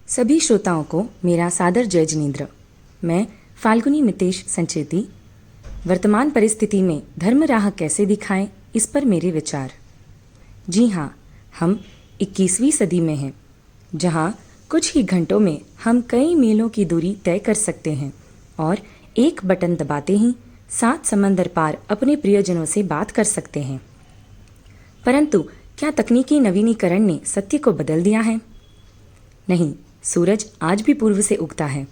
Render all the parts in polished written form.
सभी श्रोताओं को मेरा सादर जय जिनेन्द्र। मैं फाल्गुनी नितेश संचेती। वर्तमान परिस्थिति में धर्म राह कैसे दिखाएं, इस पर मेरे विचार। जी हाँ, हम 21वीं सदी में हैं, जहाँ कुछ ही घंटों में हम कई मीलों की दूरी तय कर सकते हैं और एक बटन दबाते ही 7 समंदर पार अपने प्रियजनों से बात कर सकते हैं। परंतु क्या तकनीकी नवीनीकरण ने सत्य को बदल दिया है? नहीं, सूरज आज भी पूर्व से उगता है।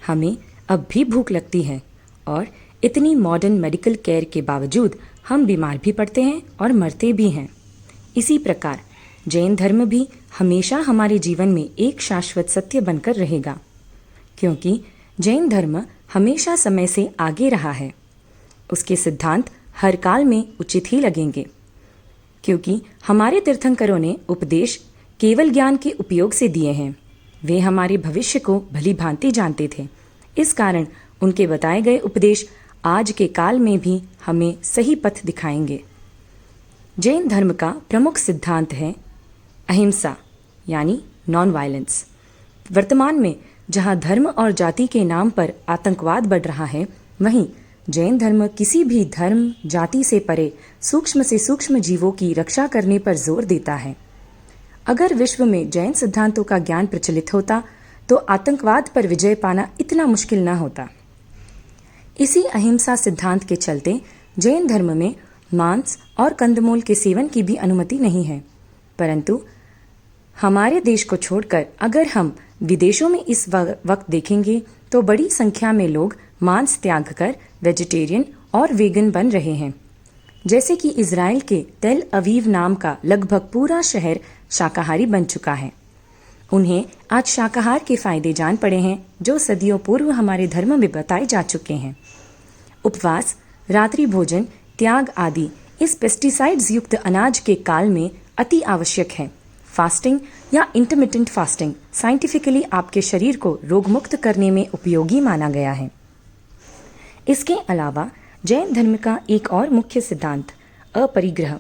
हमें अब भी भूख लगती है और इतनी मॉडर्न मेडिकल केयर के बावजूद हम बीमार भी पड़ते हैं और मरते भी हैं। इसी प्रकार जैन धर्म भी हमेशा हमारे जीवन में एक शाश्वत सत्य बनकर रहेगा, क्योंकि जैन धर्म हमेशा समय से आगे रहा है। उसके सिद्धांत हर काल में उचित ही लगेंगे, क्योंकि हमारे तीर्थंकरों ने उपदेश केवल ज्ञान के उपयोग से दिए हैं। वे हमारे भविष्य को भली भांति जानते थे। इस कारण उनके बताए गए उपदेश आज के काल में भी हमें सही पथ दिखाएंगे। जैन धर्म का प्रमुख सिद्धांत है अहिंसा, यानी नॉन वायलेंस। वर्तमान में जहां धर्म और जाति के नाम पर आतंकवाद बढ़ रहा है, वहीं जैन धर्म किसी भी धर्म जाति से परे सूक्ष्म से सूक्ष्म जीवों की रक्षा करने पर जोर देता है। अगर विश्व में जैन सिद्धांतों का ज्ञान प्रचलित होता तो आतंकवाद पर विजय पाना इतना मुश्किल न होता। इसी अहिंसा सिद्धांत के चलते जैन धर्म में मांस और कंदमूल के सेवन की भी अनुमति नहीं है। परंतु हमारे देश को छोड़कर अगर हम विदेशों में इस वक्त देखेंगे तो बड़ी संख्या में लोग मांस त्याग कर वेजिटेरियन और वेगन बन रहे हैं। जैसे कि इजराइल के तेल अवीव नाम का लगभग पूरा शहर शाकाहारी बन चुका है। उन्हें आज शाकाहार के फायदे जान पड़े हैं, जो सदियों पूर्व हमारे धर्म में बताए जा चुके हैं। उपवास, रात्रि भोजन, त्याग आदि इस पेस्टिसाइड्स युक्त अनाज के काल में अति आवश्यक है। फास्टिंग या इंटरमिटेंट फास्टिंग साइंटिफिकली आपके शरीर को रोगमुक्त करने में उपयोगी माना गया है। इसके अलावा जैन धर्म का एक और मुख्य सिद्धांत अपरिग्रह।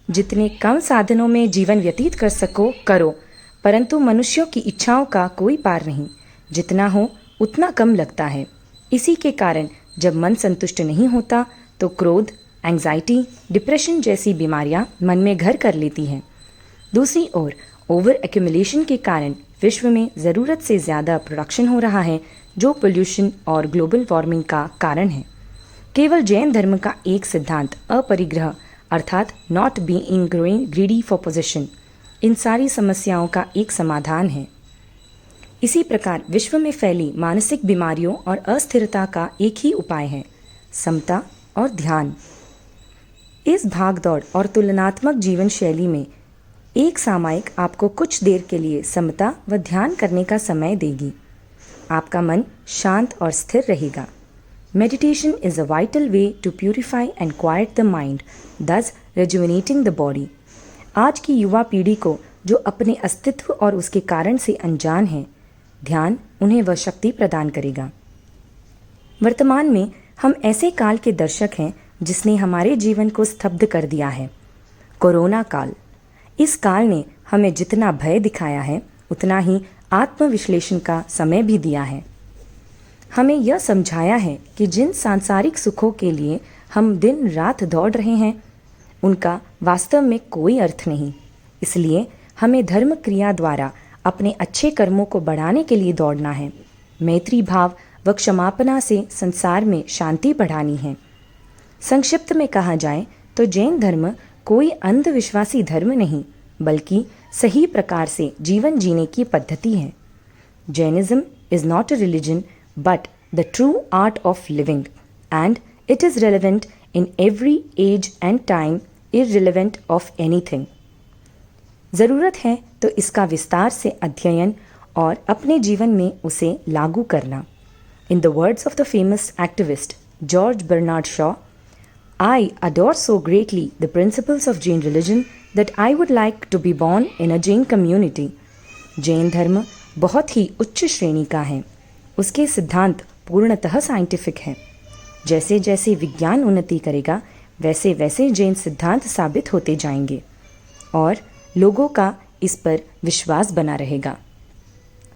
जितने कम साधनों में जीवन व्यतीत कर सको करो, परंतु मनुष्यों की इच्छाओं का कोई पार नहीं। जितना हो उतना कम लगता है। इसी के कारण जब मन संतुष्ट नहीं होता तो क्रोध, एंजाइटी, डिप्रेशन जैसी बीमारियां मन में घर कर लेती हैं। दूसरी ओर ओवर एक्यूमुलेशन के कारण विश्व में ज़रूरत से ज़्यादा प्रोडक्शन हो रहा है, जो पोल्यूशन और ग्लोबल वार्मिंग का कारण है। केवल जैन धर्म का एक सिद्धांत अपरिग्रह अर्थात not being greedy for position in सारी समस्याओं का एक समाधान है। इसी प्रकार विश्व में फैली मानसिक बीमारियों और अस्थिरता का एक ही उपाय है, समता और ध्यान। इस भागदौड़ और तुलनात्मक जीवन शैली में एक सामायिक आपको कुछ देर के लिए समता व ध्यान करने का समय देगी। आपका मन शांत और स्थिर रहेगा। Meditation is a vital way to purify and quiet the mind, thus rejuvenating the body. आज की युवा पीढ़ी को जो अपने अस्तित्व और उसके कारण से अनजान है, ध्यान उन्हें वह शक्ति प्रदान करेगा। वर्तमान में हम ऐसे काल के दर्शक हैं जिसने हमारे जीवन को स्तब्ध कर दिया है, कोरोना काल। इस काल ने हमें जितना भय दिखाया है, उतना ही आत्मविश्लेषण का समय भी दिया है। हमें यह समझाया है कि जिन सांसारिक सुखों के लिए हम दिन रात दौड़ रहे हैं, उनका वास्तव में कोई अर्थ नहीं। इसलिए हमें धर्म क्रिया द्वारा अपने अच्छे कर्मों को बढ़ाने के लिए दौड़ना है। मैत्री भाव व क्षमापना से संसार में शांति बढ़ानी है। संक्षिप्त में कहा जाए तो जैन धर्म कोई अंधविश्वासी धर्म नहीं, बल्कि सही प्रकार से जीवन जीने की पद्धति है। Jainism is not a religion but the true art of living, and it is relevant in every age and time, irrelevant of anything. ज़रूरत है तो इसका विस्तार से अध्ययन और अपने जीवन में उसे लागू करना। In the words of the famous activist George Bernard Shaw, I adore so greatly the principles of Jain religion that I would like to be born in a Jain community. Jain धर्म बहुत ही उच्च श्रेणी का है। उसके सिद्धांत पूर्णतः साइंटिफिक हैं। जैसे जैसे विज्ञान उन्नति करेगा, वैसे वैसे जैन सिद्धांत साबित होते जाएंगे और लोगों का इस पर विश्वास बना रहेगा।